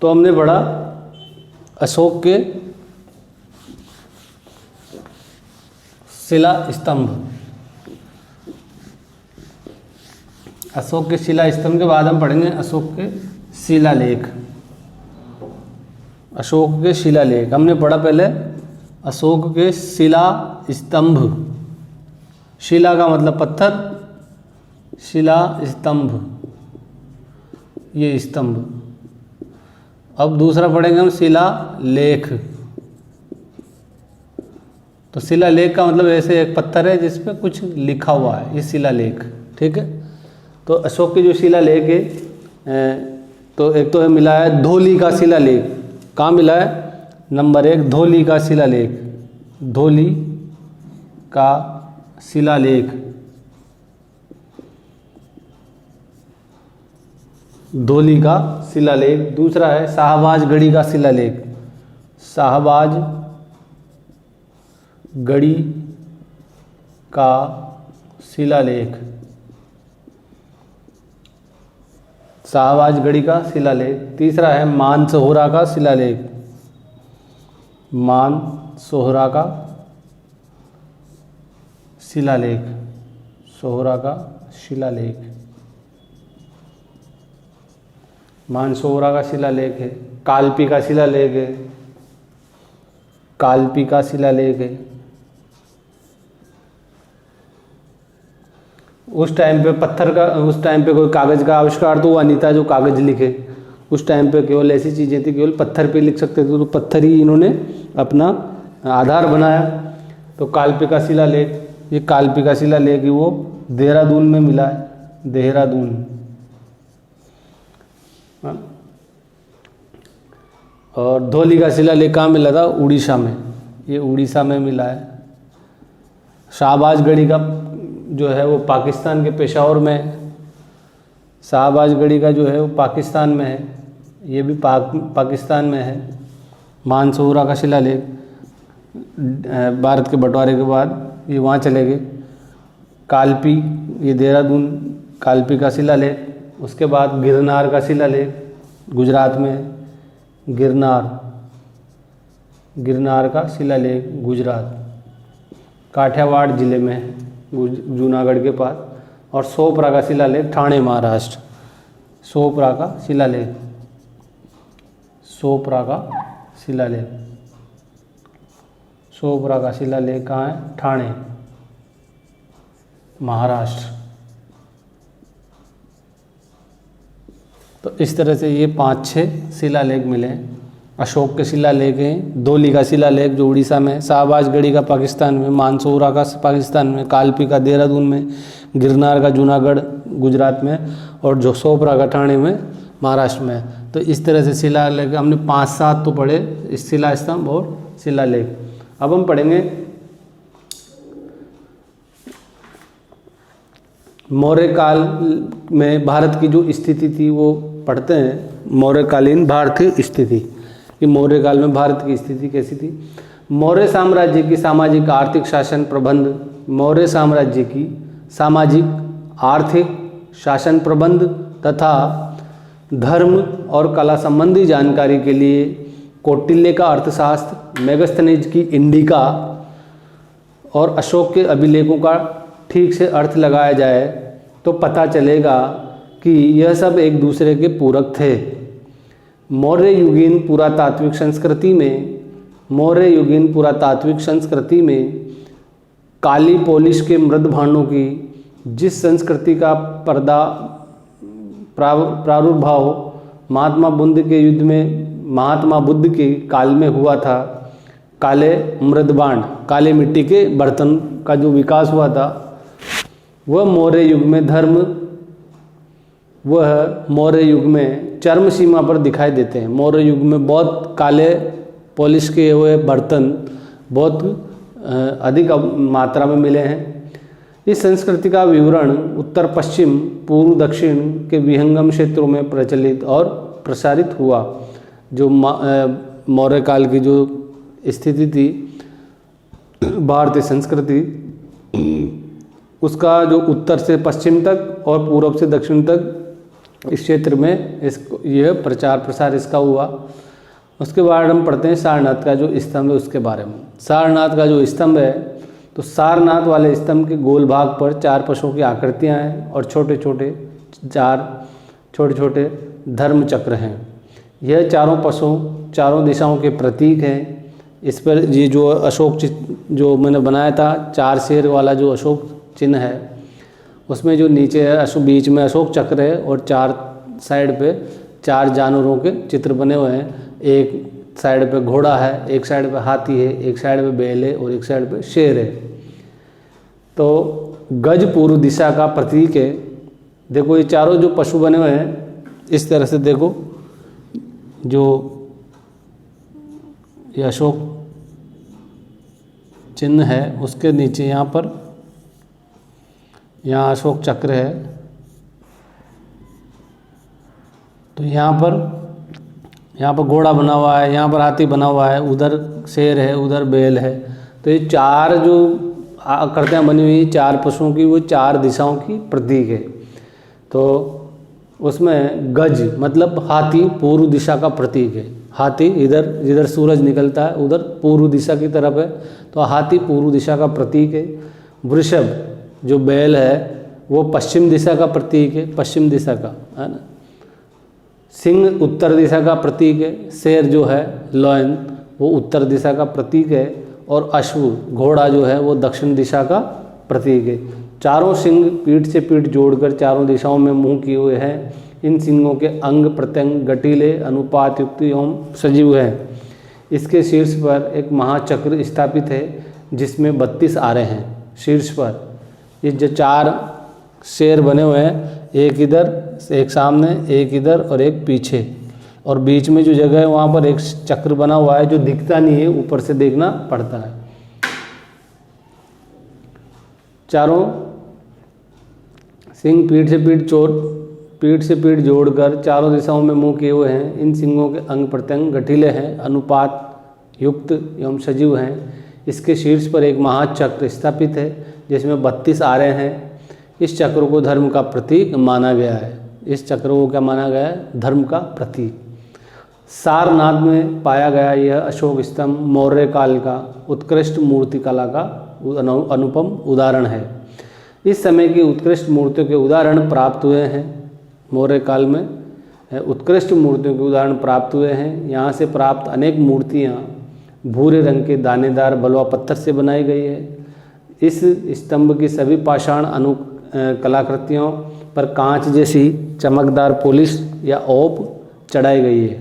तो हमने पढ़ा अशोक के शिला स्तंभ। अशोक के शिला स्तंभ के बाद हम पढ़ेंगे अशोक के शिलालेख। अशोक के शिलालेख हमने पढ़ा पहले अशोक के शिला स्तंभ। शिला का मतलब पत्थर, शिला स्तंभ ये स्तंभ। अब दूसरा पढ़ेंगे हम शिलालेख। तो शिलालेख का मतलब ऐसे एक पत्थर है जिस पे कुछ लिखा हुआ है, ये शिलालेख। ठीक है। तो अशोक के जो शिलालेख है तो एक तो मिला है धौली का शिलालेख। कहाँ मिला है? नंबर 1 धौली का शिलालेख। धौली का शिलालेख, धौली का शिलालेख। दूसरा है शाहबाजगढ़ी का शिलालेख। शाहबाजगढ़ी का शिलालेख, शाहबाजगढ़ी का शिलालेख। तीसरा है मानसोहरा का शिलालेख। मानसोहरा का शिलालेख, सोहरा का शिलालेख, मानसोहरा का शिलालेख है। कालपी का शिलालेख है। कालपी का शिलालेख है। उस टाइम पे पत्थर का, उस टाइम पे कोई कागज़ का आविष्कार तो हुआ नहीं था जो कागज़ लिखे। उस टाइम पे केवल ऐसी चीज़ें थी, केवल पत्थर पे लिख सकते थे, तो पत्थर ही इन्होंने अपना आधार बनाया। तो कालपी का शिलालेख, ये कालपी का शिलालेख ही वो देहरादून में मिला है। देहरादून। और धौली का शिलालेख कहाँ मिला था? उड़ीसा में। ये उड़ीसा में मिला है। शाहबाजगढ़ी का जो है वो पाकिस्तान के पेशावर में है। शाहबाजगढ़ी का जो है वो पाकिस्तान में है, ये भी पाकिस्तान में है। मानसोहरा का शिलालेख भारत के बंटवारे के बाद ये वहाँ चले गए। कालपी, ये देहरादून, कालपी का शिलालेख। उसके बाद गिरनार का शिलालेख, गुजरात में है। गिरनार का शिलालेख गुजरात, काठियावाड़ जिले में है, जूनागढ़ के पास। और सोपरा का शिलालेख ठाणे महाराष्ट्र। सोपरा का शिलालेख, सोपरा का शिलालेख, सोपरा का शिलालेख कहाँ है? ठाणे महाराष्ट्र। तो इस तरह से ये 5-6 शिलालेख मिले हैं। अशोक के शिलालेख हैं, धौली का शिलालेख जो उड़ीसा में, शाहबाजगढ़ी का पाकिस्तान में, मानसोहरा का पाकिस्तान में, कालपी का देहरादून में, गिरनार का जूनागढ़ गुजरात में, और जो सोपरा का ठाणे में महाराष्ट्र में। तो इस तरह से शिलालेख हमने 5-7 तो पढ़े, इस शिला स्तंभ और शिलालेख। अब हम पढ़ेंगे मौर्य काल में भारत की जो स्थिति थी वो पढ़ते हैं। मौर्यकालीन भारतीय स्थिति, कि मौर्य काल में भारत की स्थिति कैसी थी। मौर्य साम्राज्य की सामाजिक आर्थिक शासन प्रबंध, मौर्य साम्राज्य की सामाजिक आर्थिक शासन प्रबंध तथा धर्म और कला संबंधी जानकारी के लिए कौटिल्य का अर्थशास्त्र, मेगस्थनीज की इंडिका और अशोक के अभिलेखों का ठीक से अर्थ लगाया जाए तो पता चलेगा कि यह सब एक दूसरे के पूरक थे। मौर्य युगीन पुरातात्विक संस्कृति में, मौर्य युगीन पुरातात्विक संस्कृति में काली पोलिश के मृद भांडों की जिस संस्कृति का प्रादुर्भाव महात्मा बुद्ध के युद्ध में, महात्मा बुद्ध के काल में हुआ था, काले मृदभांड, काले मिट्टी के बर्तन का जो विकास हुआ था, वह मौर्य युग में धर्म, वह मौर्य युग में चरम सीमा पर दिखाई देते हैं। मौर्य युग में बहुत काले पॉलिश किए हुए बर्तन बहुत अधिक मात्रा में मिले हैं। इस संस्कृति का विवरण उत्तर पश्चिम, पूर्व दक्षिण के विहंगम क्षेत्रों में प्रचलित और प्रसारित हुआ। जो मौर्य काल की जो स्थिति थी भारतीय संस्कृति, उसका जो उत्तर से पश्चिम तक और पूर्व से दक्षिण तक इस क्षेत्र में इसको यह प्रचार प्रसार इसका हुआ। उसके बाद हम पढ़ते हैं सारनाथ का जो स्तंभ है उसके बारे में। सारनाथ का जो स्तंभ है, तो सारनाथ वाले स्तंभ के गोल भाग पर 4 पशुओं की आकृतियां हैं और छोटे छोटे धर्म चक्र हैं। यह चारों पशु चारों दिशाओं के प्रतीक हैं। इस पर ये जो अशोक जो मैंने बनाया था 4 शेर वाला जो अशोक चिन्ह है, उसमें जो नीचे है बीच में अशोक चक्र है और 4 साइड पे 4 जानवरों के चित्र बने हुए हैं। एक साइड पे घोड़ा है, एक साइड पे हाथी है, एक साइड पे बैल है और एक साइड पे शेर है। तो गज पूर्व दिशा का प्रतीक है। देखो ये चारों जो पशु बने हुए हैं इस तरह से देखो, जो ये अशोक चिन्ह है उसके नीचे यहाँ अशोक चक्र है। तो यहाँ पर घोड़ा बना हुआ है, यहाँ पर हाथी बना हुआ है, उधर शेर है, उधर बैल है। तो ये 4 जो आकृतियाँ बनी हुई 4 पशुओं की, वो 4 दिशाओं की प्रतीक है। तो उसमें गज मतलब हाथी पूर्व दिशा का प्रतीक है। हाथी इधर जिधर सूरज निकलता है उधर पूर्व दिशा की तरफ है, तो हाथी पूर्व दिशा का प्रतीक है। वृषभ जो बैल है वो पश्चिम दिशा का प्रतीक है, पश्चिम दिशा का, है ना। सिंह उत्तर दिशा का प्रतीक है। शेर जो है लॉयन वो उत्तर दिशा का प्रतीक है। और अश्व घोड़ा जो है वो दक्षिण दिशा का प्रतीक है। चारों सिंह पीठ से पीठ जोड़कर चारों दिशाओं में मुंह किए हुए हैं। इन सिंहों के अंग प्रत्यंग गटीले अनुपात युक्त एवं सजीव हैं। इसके शीर्ष पर एक महाचक्र स्थापित है जिसमें 32 आरे हैं। शीर्ष पर ये जो 4 शेर बने हुए हैं, एक इधर, एक सामने, एक इधर और एक पीछे, और बीच में जो जगह है वहाँ पर एक चक्र बना हुआ है जो दिखता नहीं है, ऊपर से देखना पड़ता है। चारों सिंह पीठ से पीठ जोड़कर चारों दिशाओं में मुंह किए हुए हैं। इन सिंहों के अंग प्रत्यंग गठीले हैं, अनुपात युक्त एवं सजीव हैं। इसके शीर्ष पर एक महाचक्र स्थापित है जिसमें 32 आरे हैं। इस चक्र को धर्म का प्रतीक माना गया है। इस चक्र को क्या माना गया है? धर्म का प्रतीक। सारनाथ में पाया गया यह अशोक स्तंभ मौर्य काल का उत्कृष्ट मूर्ति कला का अनुपम उदाहरण है। इस समय की उत्कृष्ट मूर्तियों के उदाहरण प्राप्त हुए हैं। मौर्य काल में उत्कृष्ट मूर्तियों के उदाहरण प्राप्त हुए हैं। यहाँ से प्राप्त अनेक मूर्तियाँ भूरे रंग के दानेदार बलुआ पत्थर से बनाई गई है। इस स्तंभ की सभी पाषाण कलाकृतियों पर कांच जैसी चमकदार पॉलिश या ओप चढ़ाई गई है।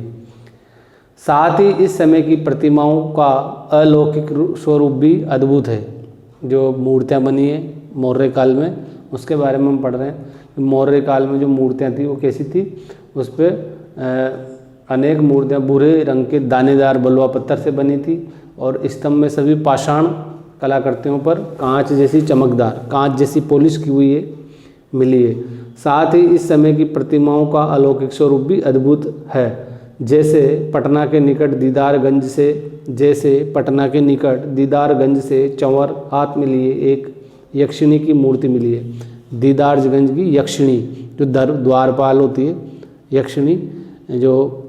साथ ही इस समय की प्रतिमाओं का अलौकिक स्वरूप भी अद्भुत है। जो मूर्तियाँ बनी है मौर्य काल में, उसके बारे में हम पढ़ रहे हैं। मौर्य काल में जो मूर्तियाँ थी वो कैसी थी? उस पर अनेक मूर्तियाँ भूरे रंग के दानेदार बलुआ पत्थर से बनी थी और स्तंभ में सभी पाषाण कलाकृतियों पर कांच जैसी चमकदार, कांच जैसी पॉलिश की हुई है मिली है। साथ ही इस समय की प्रतिमाओं का अलौकिक स्वरूप भी अद्भुत है। जैसे पटना के निकट दीदारगंज से चंवर हाथ में लिए एक यक्षिणी की मूर्ति मिली है। दीदारगंज की यक्षिणी जो द्वारपाल होती है, यक्षिणी जो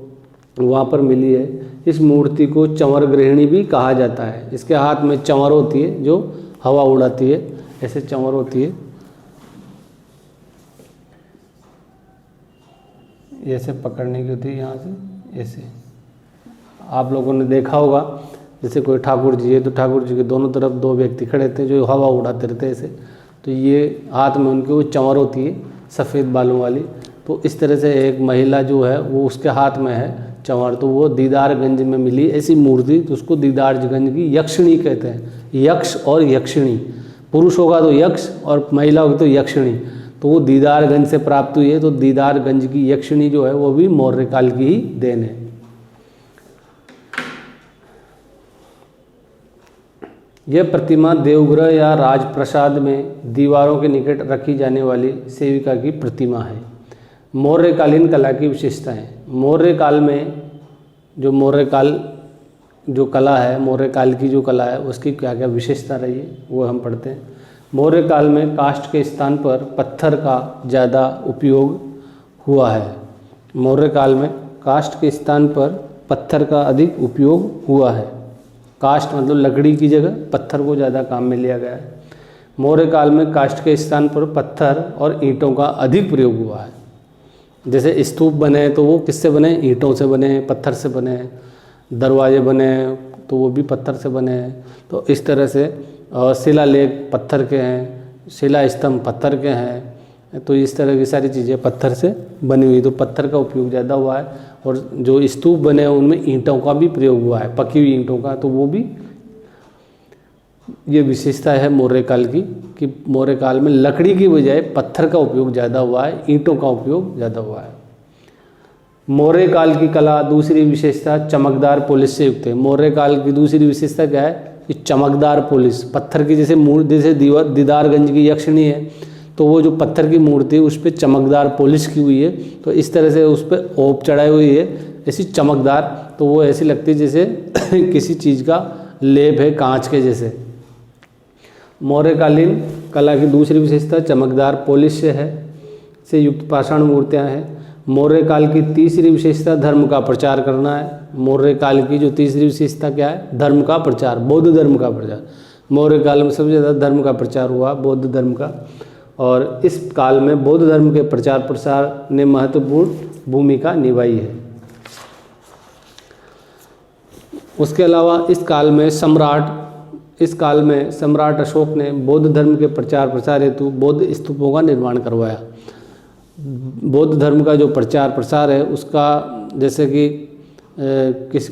वहाँ पर मिली है। इस मूर्ति को चंवर गृहिणी भी कहा जाता है। इसके हाथ में चंवर होती है जो हवा उड़ाती है, ऐसे चंवर होती है। ऐसे पकड़ने की होती है, यहाँ से ऐसे। आप लोगों ने देखा होगा जैसे कोई ठाकुर जी है तो ठाकुर जी के दोनों तरफ 2 व्यक्ति खड़े थे जो हवा उड़ाते रहते हैं ऐसे। तो ये हाथ में उनकी वो चंवर होती है सफ़ेद बालों वाली। तो इस तरह से एक महिला जो है वो उसके हाथ में है चंवर, तो वो दीदारगंज में मिली ऐसी मूर्ति, तो उसको दीदारगंज की यक्षिणी कहते हैं। यक्ष और यक्षिणी, पुरुष होगा तो यक्ष और महिला होगी तो यक्षिणी। तो वो दीदारगंज से प्राप्त हुई है। तो दीदारगंज की यक्षिणी जो है वो भी मौर्य काल की ही देन है। यह प्रतिमा देवगृह या राजप्रसाद में दीवारों के निकट रखी जाने वाली सेविका की प्रतिमा है। मौर्यकालीन कला की विशेषताएं। मौर्य काल में जो कला है, मौर्य काल की जो कला है उसकी क्या क्या विशेषता रही है वो हम पढ़ते हैं। मौर्य काल में काष्ठ के स्थान पर पत्थर का ज़्यादा उपयोग हुआ है। मौर्य काल में काष्ठ के स्थान पर पत्थर का अधिक उपयोग हुआ है। काष्ठ मतलब लकड़ी की जगह पत्थर को ज़्यादा काम में लिया गया है। मौर्य काल में काष्ठ के स्थान पर पत्थर और ईंटों का अधिक प्रयोग हुआ है। जैसे स्तूप बने तो वो किससे बने, ईंटों से बने, पत्थर से बने। दरवाजे बने तो वो भी पत्थर से बने हैं। तो इस तरह से शिलालेख पत्थर के हैं, शिला स्तंभ पत्थर के हैं। तो इस तरह की सारी चीज़ें पत्थर से बनी हुई, तो पत्थर का उपयोग ज़्यादा हुआ है। और जो स्तूप बने हैं उनमें ईंटों का भी प्रयोग हुआ है, पकी हुई ईंटों का। तो वो भी ये विशेषता है मौर्य काल की कि मौर्य काल में लकड़ी की बजाय पत्थर का उपयोग ज़्यादा हुआ है, ईंटों का उपयोग ज़्यादा हुआ है। मौर्य काल की कला दूसरी विशेषता चमकदार पॉलिश से युक्त है। मौर्य काल की दूसरी विशेषता क्या है कि चमकदार पॉलिश, पत्थर की जैसे मूर्ति, जैसे दीदारगंज की यक्षिणी है तो वो जो पत्थर की मूर्ति है उस पर चमकदार पॉलिश की हुई है। तो इस तरह से उस पर ओप चढ़ाई हुई है ऐसी चमकदार, तो वो ऐसी लगती है जैसे किसी चीज़ का लेप है कांच के जैसे। मौर्यकालीन कला की दूसरी विशेषता चमकदार पॉलिश से युक्त पाषाण मूर्तियाँ हैं। मौर्य काल की तीसरी विशेषता धर्म का प्रचार करना है। मौर्य काल की जो तीसरी विशेषता क्या है, धर्म का प्रचार, बौद्ध धर्म का प्रचार। मौर्य काल में सबसे ज़्यादा धर्म का प्रचार हुआ, बौद्ध धर्म का। और इस काल में बौद्ध धर्म के प्रचार प्रसार ने महत्वपूर्ण भूमिका निभाई है। उसके अलावा इस काल में सम्राट अशोक ने बौद्ध धर्म के प्रचार प्रसार हेतु बौद्ध स्तूपों का निर्माण करवाया। बौद्ध धर्म का जो प्रचार प्रसार है उसका, जैसे कि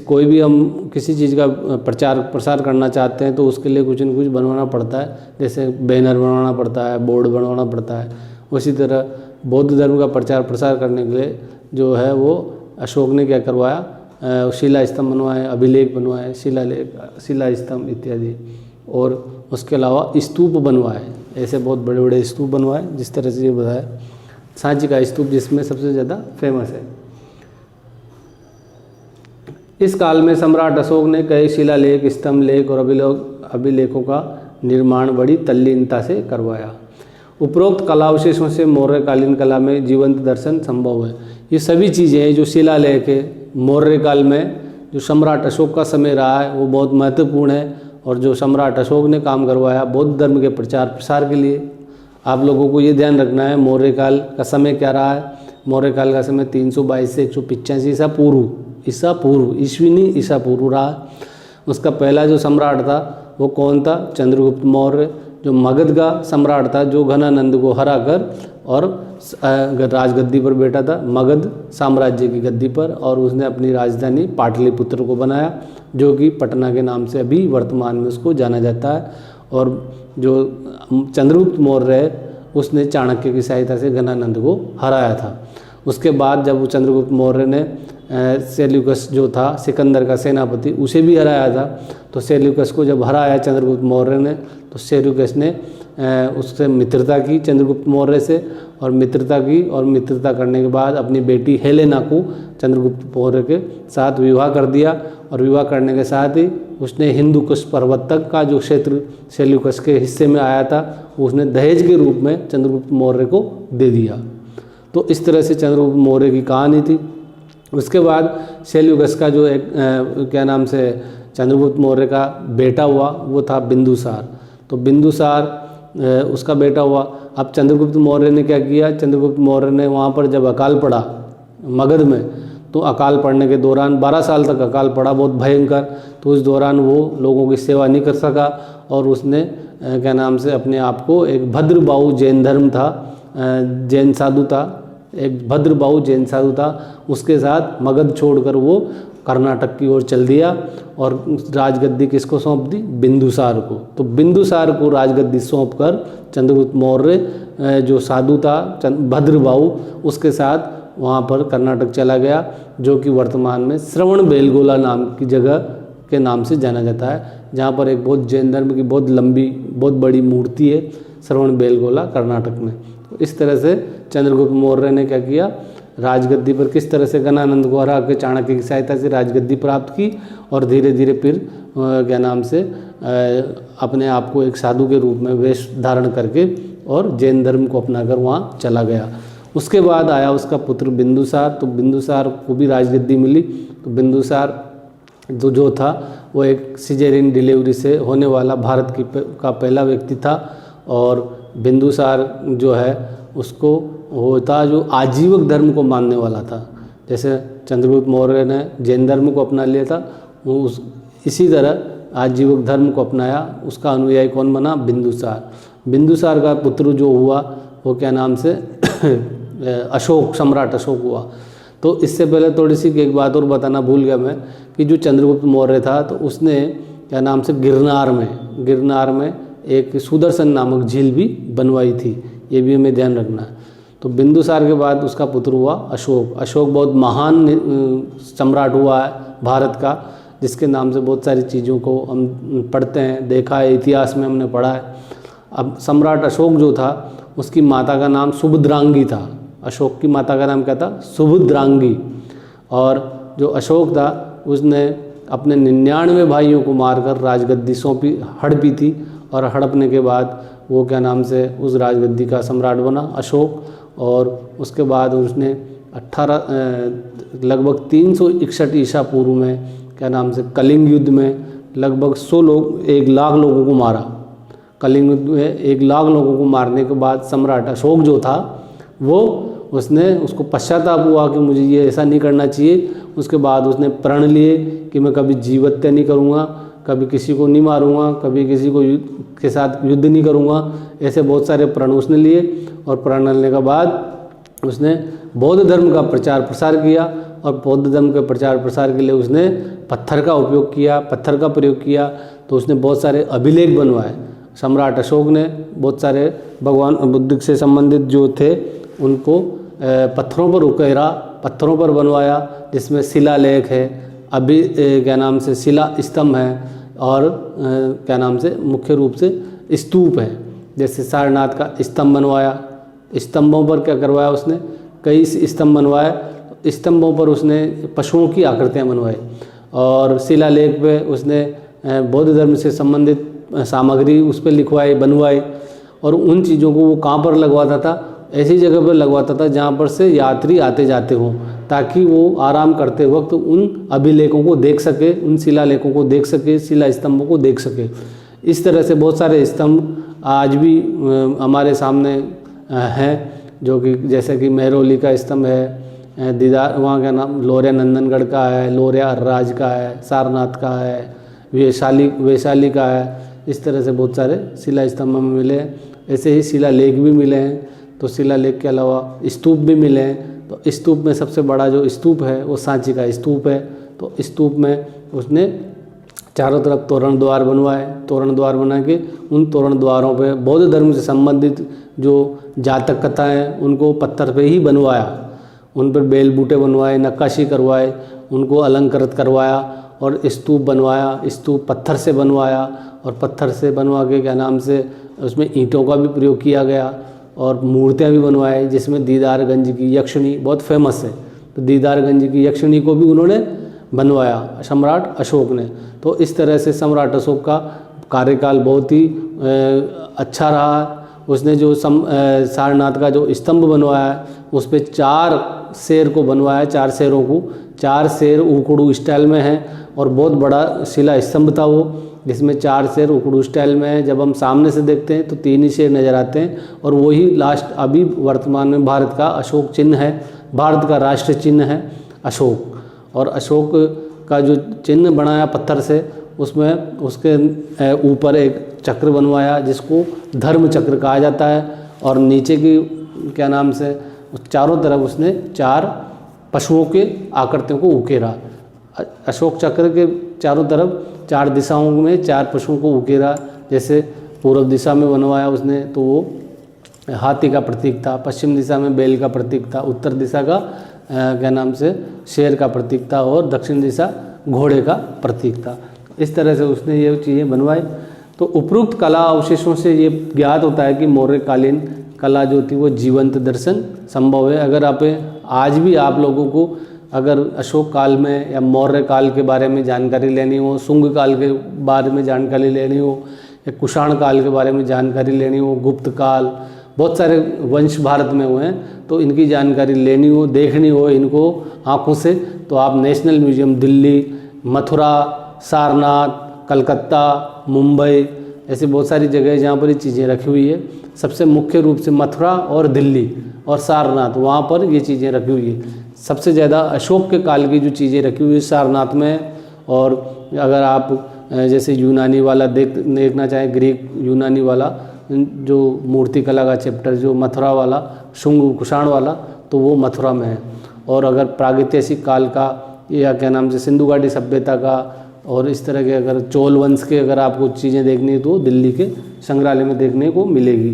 कोई भी हम किसी चीज़ का प्रचार प्रसार करना चाहते हैं तो उसके लिए कुछ न कुछ बनवाना पड़ता है। जैसे बैनर बनवाना पड़ता है, बोर्ड बनवाना पड़ता है। उसी तरह बौद्ध धर्म का प्रचार प्रसार करने के लिए जो है वो अशोक ने क्या करवाया, शिला स्तंभ बनवाए, अभिलेख बनवाए, शिला स्तंभ इत्यादि। और उसके अलावा स्तूप बनवाए, ऐसे बहुत बड़े बड़े स्तूप बनवाए। जिस तरह से ये बताया सांची का स्तूप जिसमें सबसे ज़्यादा फेमस है। इस काल में सम्राट अशोक ने कई शिलालेख, स्तंभ लेख और अभिलेखों का निर्माण बड़ी तल्लीनता से करवाया। उपरोक्त कलावशेषों से मौर्यकालीन कला में जीवंत दर्शन संभव है। ये सभी चीज़ें जो शिलालेख है मौर्य काल में जो सम्राट अशोक का समय रहा है वो बहुत महत्वपूर्ण है। और जो सम्राट अशोक ने काम करवाया बौद्ध धर्म के प्रचार प्रसार के लिए। आप लोगों को ये ध्यान रखना है मौर्य काल का समय क्या रहा है। मौर्य काल का समय 322 से 185 ईसा पूर्व, ईस्वी नहीं ईसा पूर्व रहा। उसका पहला जो सम्राट था वो कौन था, चंद्रगुप्त मौर्य, जो मगध का सम्राट था, जो घनानंद को हरा कर और राजगद्दी पर बैठा था, मगध साम्राज्य की गद्दी पर। और उसने अपनी राजधानी पाटलिपुत्र को बनाया, जो कि पटना के नाम से अभी वर्तमान में उसको जाना जाता है। और जो चंद्रगुप्त मौर्य है उसने चाणक्य की सहायता से घनानंद को हराया था। उसके बाद जब चंद्रगुप्त मौर्य ने सेल्यूकस जो था सिकंदर का सेनापति उसे भी हराया था। तो सेल्यूकस को जब हराया चंद्रगुप्त मौर्य ने तो सेल्यूकस ने उससे मित्रता की चंद्रगुप्त मौर्य से, और मित्रता करने के बाद अपनी बेटी हेलेना को चंद्रगुप्त मौर्य के साथ विवाह कर दिया। और विवाह करने के साथ ही उसने हिंदू कुश पर्वत तक का जो क्षेत्र सेल्यूकस के हिस्से में आया था उसने दहेज के रूप में चंद्रगुप्त मौर्य को दे दिया। तो इस तरह से चंद्रगुप्त मौर्य की कहानी थी। उसके बाद सेल्यूकस का जो एक चंद्रगुप्त मौर्य का बेटा हुआ वो था बिंदुसार। तो बिंदुसार उसका बेटा हुआ। अब चंद्रगुप्त मौर्य ने क्या किया, चंद्रगुप्त मौर्य ने वहाँ पर जब अकाल पड़ा मगध में, तो अकाल पड़ने के दौरान 12 साल तक अकाल पड़ा, बहुत भयंकर। तो उस दौरान वो लोगों की सेवा नहीं कर सका और उसने अपने आप को एक भद्रबाहु जैन धर्म था, जैन साधु था, एक भद्रबाहु जैन साधु था, उसके साथ मगध छोड़कर वो कर्नाटक की ओर चल दिया। और राजगद्दी किसको सौंप दी, बिंदुसार को। तो बिंदुसार को राजगद्दी सौंपकर चंद्रगुप्त मौर्य जो साधु था भद्रबाहु, उसके साथ वहाँ पर कर्नाटक चला गया, जो कि वर्तमान में श्रवण बेलगोला नाम की जगह के नाम से जाना जाता है, जहाँ पर एक बहुत जैन धर्म की बहुत लंबी बहुत बड़ी मूर्ति है श्रवण बेलगोला कर्नाटक में। तो इस तरह से चंद्रगुप्त मौर्य ने क्या किया, राजगद्दी पर किस तरह से घनानंद को हरा के चाणक्य की सहायता से राजगद्दी प्राप्त की और धीरे धीरे फिर अपने आप को एक साधु के रूप में वेश धारण करके और जैन धर्म को अपनाकर वहाँ चला गया। उसके बाद आया उसका पुत्र बिंदुसार। तो बिंदुसार को भी राजगद्दी मिली। तो बिंदुसार जो था वो एक सिजेरियन डिलीवरी से होने वाला भारत का पहला व्यक्ति था। और बिंदुसार जो है उसको होता जो आजीवक धर्म को मानने वाला था। जैसे चंद्रगुप्त मौर्य ने जैन धर्म को अपना लिया था, वो इसी तरह आजीवक धर्म को अपनाया। उसका अनुयायी कौन बना? बिंदुसार। बिंदुसार का पुत्र जो हुआ वो क्या नाम से अशोक, सम्राट अशोक हुआ। तो इससे पहले थोड़ी सी एक बात और बताना भूल गया मैं कि जो चंद्रगुप्त मौर्य था तो उसने क्या नाम से गिरनार में एक सुदर्शन नामक झील भी बनवाई थी। ये भी हमें ध्यान रखना है। तो बिंदुसार के बाद उसका पुत्र हुआ अशोक। अशोक बहुत महान सम्राट हुआ है भारत का, जिसके नाम से बहुत सारी चीज़ों को हम पढ़ते हैं, देखा है, इतिहास में हमने पढ़ा है। अब सम्राट अशोक जो था उसकी माता का नाम सुभद्रांगी था। अशोक की माता का नाम क्या था? सुभद्रांगी। और जो अशोक था उसने अपने 99 भाइयों को मारकर राजगद्दी सौंपी, हड़पी थी। और हड़पने के बाद वो क्या नाम से उस राजगद्दी का सम्राट बना अशोक। और उसके बाद उसने लगभग 361 ईसा पूर्व में क्या नाम से कलिंग युद्ध में लगभग 1 लाख लोगों को मारा। कलिंग युद्ध में 1 लाख लोगों को मारने के बाद सम्राट अशोक जो था वो उसको पश्चाताप हुआ कि मुझे ये ऐसा नहीं करना चाहिए। उसके बाद उसने प्रण लिए कि मैं कभी जीव हत्या नहीं करूँगा, कभी किसी को नहीं मारूंगा, कभी किसी को के साथ युद्ध नहीं करूँगा। ऐसे बहुत सारे प्रण उसने लिए। और प्रण लेने के बाद उसने बौद्ध धर्म का प्रचार प्रसार किया। और बौद्ध धर्म के प्रचार प्रसार के लिए उसने पत्थर का प्रयोग किया। तो उसने बहुत सारे अभिलेख बनवाए। सम्राट अशोक ने बहुत सारे भगवान बुद्ध से संबंधित जो थे उनको पत्थरों पर उकेरा, पत्थरों पर बनवाया, जिसमें शिलालेख है, क्या नाम से शिला स्तंभ है, और क्या नाम से मुख्य रूप से स्तूप है। जैसे सारनाथ का स्तंभ बनवाया। स्तंभों पर क्या करवाया उसने? कई स्तंभ बनवाए। स्तंभों पर उसने पशुओं की आकृतियाँ बनवाई। और शिलालेख पे उसने बौद्ध धर्म से संबंधित सामग्री उस पर बनवाई। और उन चीज़ों को वो कहाँ पर लगवाता था? ऐसी जगह पर लगवाता था जहाँ पर से यात्री आते जाते हों, ताकि वो आराम करते वक्त उन अभिलेखों को देख सके, उन शिलालेखों को देख सके, शिला स्तंभों को देख सके। इस तरह से बहुत सारे स्तंभ आज भी हमारे सामने हैं, जो कि जैसे कि महरौली का स्तंभ है, दीदार वहाँ का नाम लोरिया नंदनगढ़ का है, लोरिया अर्राज का है, सारनाथ का है, वैशाली का है। इस तरह से बहुत सारे शिला स्तंभ में मिले हैं। ऐसे ही शिलालेख भी मिले हैं। तो शिलालेख के अलावा स्तूप भी मिले हैं। तो स्तूप में सबसे बड़ा जो स्तूप है वो सांची का स्तूप है। तो स्तूप में उसने चारों तरफ तोरण द्वार बनवाए। तोरण द्वार बना के उन तोरण द्वारों पे बौद्ध धर्म से संबंधित जो जातक कथाएँ उनको पत्थर पे ही बनवाया। उन पर बेल बूटे बनवाए, नक्काशी करवाए, उनको अलंकृत करवाया और स्तूप बनवाया। स्तूप पत्थर से बनवाया और पत्थर से बनवा के क्या नाम से उसमें ईंटों का भी प्रयोग किया गया। और मूर्तियाँ भी बनवाए, जिसमें दीदारगंज की यक्षिणी बहुत फेमस है। तो दीदारगंज की यक्षिणी को भी उन्होंने बनवाया, सम्राट अशोक ने। तो इस तरह से सम्राट अशोक का कार्यकाल बहुत ही अच्छा रहा। उसने जो सारनाथ का जो स्तंभ बनवाया उस पर 4 शेर को बनवाया, 4 शेरों को। 4 शेर उकड़ू स्टाइल में हैं और बहुत बड़ा शिला स्तंभ था वो, जिसमें 4 शेर उकड़ू स्टाइल में है। जब हम सामने से देखते हैं तो 3 ही शेर नज़र आते हैं और वही लास्ट अभी वर्तमान में भारत का अशोक चिन्ह है। भारत का राष्ट्र चिन्ह है अशोक। और अशोक का जो चिन्ह बनाया पत्थर से, उसमें उसके ऊपर एक चक्र बनवाया जिसको धर्म चक्र कहा जाता है। और नीचे की क्या नाम से चारों तरफ उसने 4 पशुओं के आकृतियों को उकेरा। अशोक चक्र के चारों तरफ 4 दिशाओं में 4 पशुओं को उकेरा। जैसे पूर्व दिशा में बनवाया उसने तो वो हाथी का प्रतीक था, पश्चिम दिशा में बैल का प्रतीक था, उत्तर दिशा का क्या नाम से शेर का प्रतीक था और दक्षिण दिशा घोड़े का प्रतीक था। इस तरह से उसने ये चीज़ें बनवाई। तो उपरोक्त कला अवशेषों से ये ज्ञात होता है कि मौर्यकालीन कला जो थी वो जीवंत दर्शन संभव है। अगर आज भी आप लोगों को अगर अशोक काल में या मौर्य काल के बारे में जानकारी लेनी हो, शुंग काल के बारे में जानकारी लेनी हो, या कुषाण काल के बारे में जानकारी लेनी हो, गुप्त काल, बहुत सारे वंश भारत में हुए हैं, तो इनकी जानकारी लेनी हो, देखनी हो इनको आँखों से, तो आप नेशनल म्यूजियम दिल्ली, मथुरा, सारनाथ, कलकत्ता, मुंबई, ऐसी बहुत सारी जगह है जहाँ पर ये चीज़ें रखी हुई है। सबसे मुख्य रूप से मथुरा और दिल्ली और सारनाथ, वहाँ पर ये चीज़ें रखी हुई है। सबसे ज़्यादा अशोक के काल की जो चीज़ें रखी हुई है सारनाथ में। और अगर आप जैसे यूनानी वाला देखना चाहें, ग्रीक यूनानी वाला जो मूर्ति कला का चैप्टर, जो मथुरा वाला, शुंग कुषाण वाला, तो वो मथुरा में है। और अगर प्रागैतिहासिक काल का या क्या नाम से सिंधु घाटी सभ्यता का और इस तरह के अगर चोल वंश के अगर आपको चीज़ें देखनी है तो दिल्ली के संग्रहालय में देखने को मिलेगी।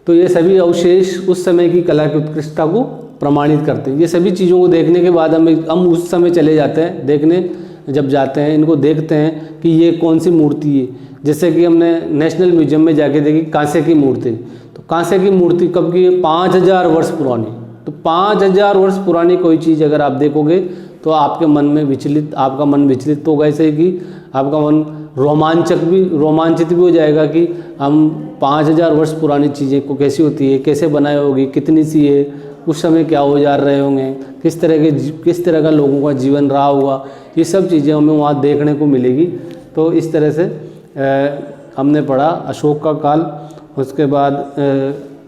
तो ये सभी अवशेष उस समय की कला की उत्कृष्टता को प्रमाणित करते हैं। ये सभी चीज़ों को देखने के बाद हम उस समय चले जाते हैं देखने, जब जाते हैं इनको देखते हैं कि ये कौन सी मूर्ति है। जैसे कि हमने नेशनल म्यूजियम में जाके देखी कांसे की मूर्ति, तो कांसे की मूर्ति कब की है? 5000 वर्ष पुरानी। तो 5000 वर्ष पुरानी कोई चीज़ अगर आप देखोगे तो आपके मन में आपका मन विचलित होगा, ऐसे कि आपका मन रोमांचित भी हो जाएगा कि हम 5000 वर्ष पुरानी चीज़ें को कैसी होती है, कैसे बनाई होगी, कितनी सी है, उस समय क्या औजार रहे होंगे, किस तरह का लोगों का जीवन रहा होगा, ये सब चीज़ें हमें वहाँ देखने को मिलेगी। तो इस तरह से हमने पढ़ा अशोक का काल। उसके बाद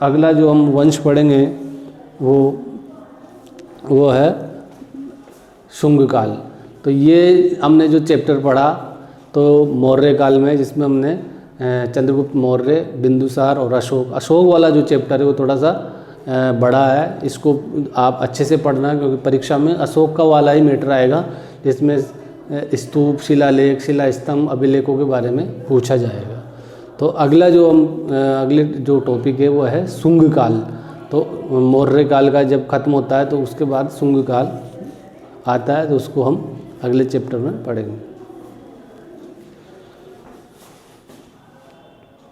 अगला जो हम वंश पढ़ेंगे वो है शुंग काल। तो ये हमने जो चैप्टर पढ़ा तो मौर्य काल में, जिसमें हमने चंद्रगुप्त मौर्य, बिंदुसार और अशोक वाला जो चैप्टर है वो थोड़ा सा बड़ा है, इसको आप अच्छे से पढ़ना, क्योंकि परीक्षा में अशोक का वाला ही मैटर आएगा, जिसमें स्तूप, शिलालेख, शिलास्तंभ, अभिलेखों के बारे में पूछा जाएगा। तो अगला जो टॉपिक है वो है शुंग काल। तो मौर्य काल का जब खत्म होता है तो उसके बाद शुंग काल आता है, तो उसको हम अगले चैप्टर में पढ़ेंगे।